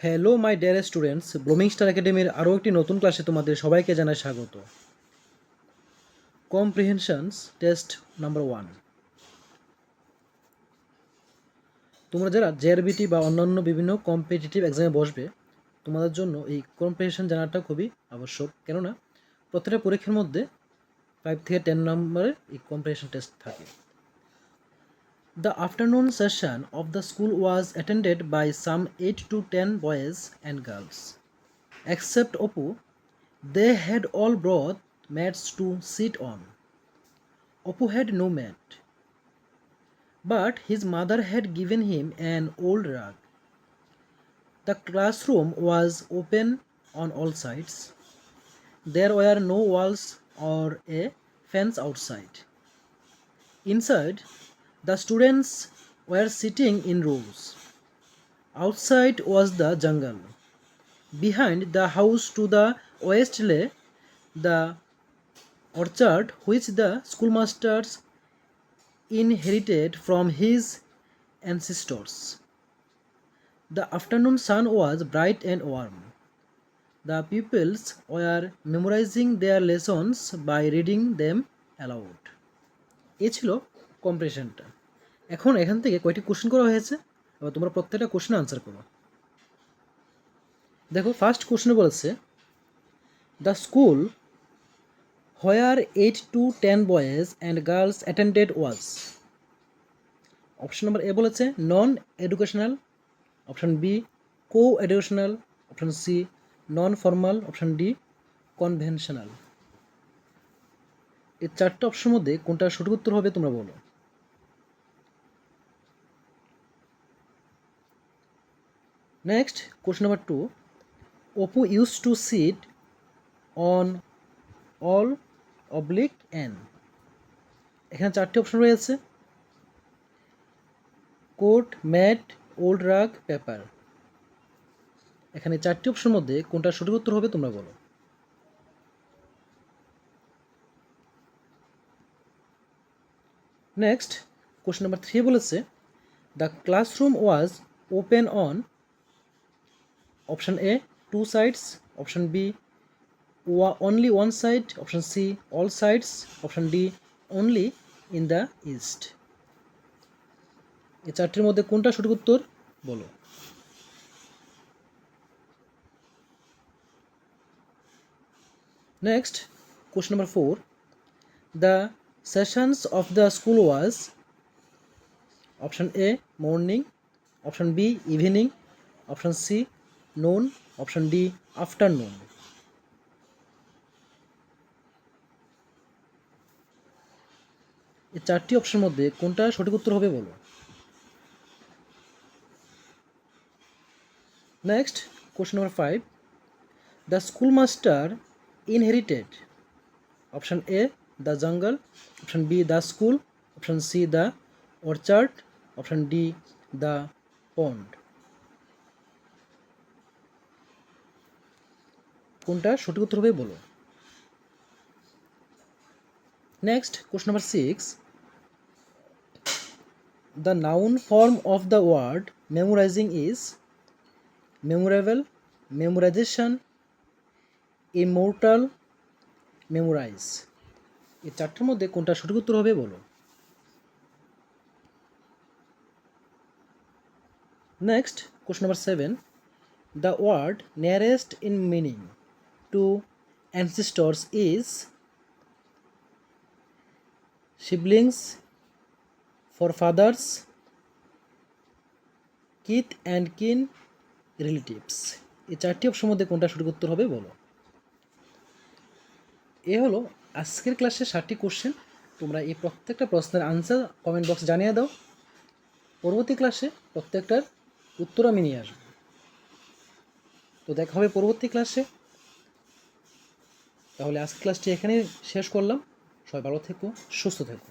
Hello my dear students, blooming star একাডেমির আরও একটি নতুন ক্লাসে তোমাদের সবাইকে জানাই স্বাগত। কম্প্রিহেনশনস টেস্ট নাম্বার 1। তোমরা যারা জেআরবিটি বা অন্যান্য বিভিন্ন কম্পিটিটিভ এক্সামে বসবে, তোমাদের জন্য এই কম্প্রিহেনশন জানাটা খুবই আবশ্যক। কেননা প্রত্যেকটা পরীক্ষার মধ্যে 5 থেকে 10 নম্বরের এই কম্প্রিহেনশন টেস্ট থাকে। The afternoon session of the school was attended by some 8 to 10 boys and girls. Except Oppu, they had all brought mats to sit on. Oppu had no mat, but his mother had given him an old rug. The classroom was open on all sides. There were no walls or a fence outside. Inside, the students were sitting in rows. Outside was the jungle. Behind the house to the west lay the orchard which the schoolmasters inherited from his ancestors. The afternoon sun was bright and warm. The pupils were memorizing their lessons by reading them aloud. এ ছিল কম্প্রিহেনশনটা। এখন এখান থেকে কয়টি question করা হয়েছে, এবার তোমরা প্রত্যেকটা কোশ্চেন আনসার করো। দেখো, ফার্স্ট কোশ্চেনে বলেছে the school where 8 to 10 boys and girls attended was. Option number A বলেছে non educational, option B co educational, option C non formal, option D conventional. এই চারটে অপশনের মধ্যে কোনটা সঠিক উত্তর হবে তোমরা বলো। Next question number 2, Apu use to sit on all oblique N. এখানে চারটি অপশন রয়েছে কোট, ম্যাট, ওল্ড রাগ, পেপার। এখানে চারটি অপশনের মধ্যে কোনটা সঠিক উত্তর হবে তোমরা বলো। নেক্সট কোশ্চেন নাম্বার 3 বলেছে the classroom was open on. Option A 2 sides, option B only one side, option C all sides, option D only in the east. এই চারটির মধ্যে কোনটা সঠিক উত্তর বলো। Next question number 4, the sessions of the school was option A morning, option B evening, option C noon, option D afternoon. এই চারটি অপশনের মধ্যে কোনটা সঠিক উত্তর হবে বলো। Next question number 5, the schoolmaster inherited. Option A the jungle, option B the school, option C the orchard, option D the pond. কোনটা সঠিক উত্তর হবে বলো। Next question number 6, the noun form of the word memorising is memorable, memorisation, immortal, memorise. এই চারটির মধ্যে কোনটা সঠিক উত্তর হবে বলো। Next question number 7, the word nearest in meaning to ancestors is siblings, forefathers, kith and kin, relatives। এই চারটি অপশনের মধ্যে কোনটা সঠিক উত্তর হবে বলো। এ হলো আজকের ক্লাসে 7টি কোশ্চেন। তোমরা এই প্রত্যেকটা প্রশ্নের আনসার কমেন্ট বক্সে জানিয়ে দাও। পরবর্তী ক্লাসে প্রত্যেকটার উত্তর আমি নিয়ে আসবো। তো দেখা হবে পরবর্তী ক্লাসে। তাহলে আজকের ক্লাসটি এখানেই শেষ করলাম। সবাই ভালো থেকো, সুস্থ থেকো।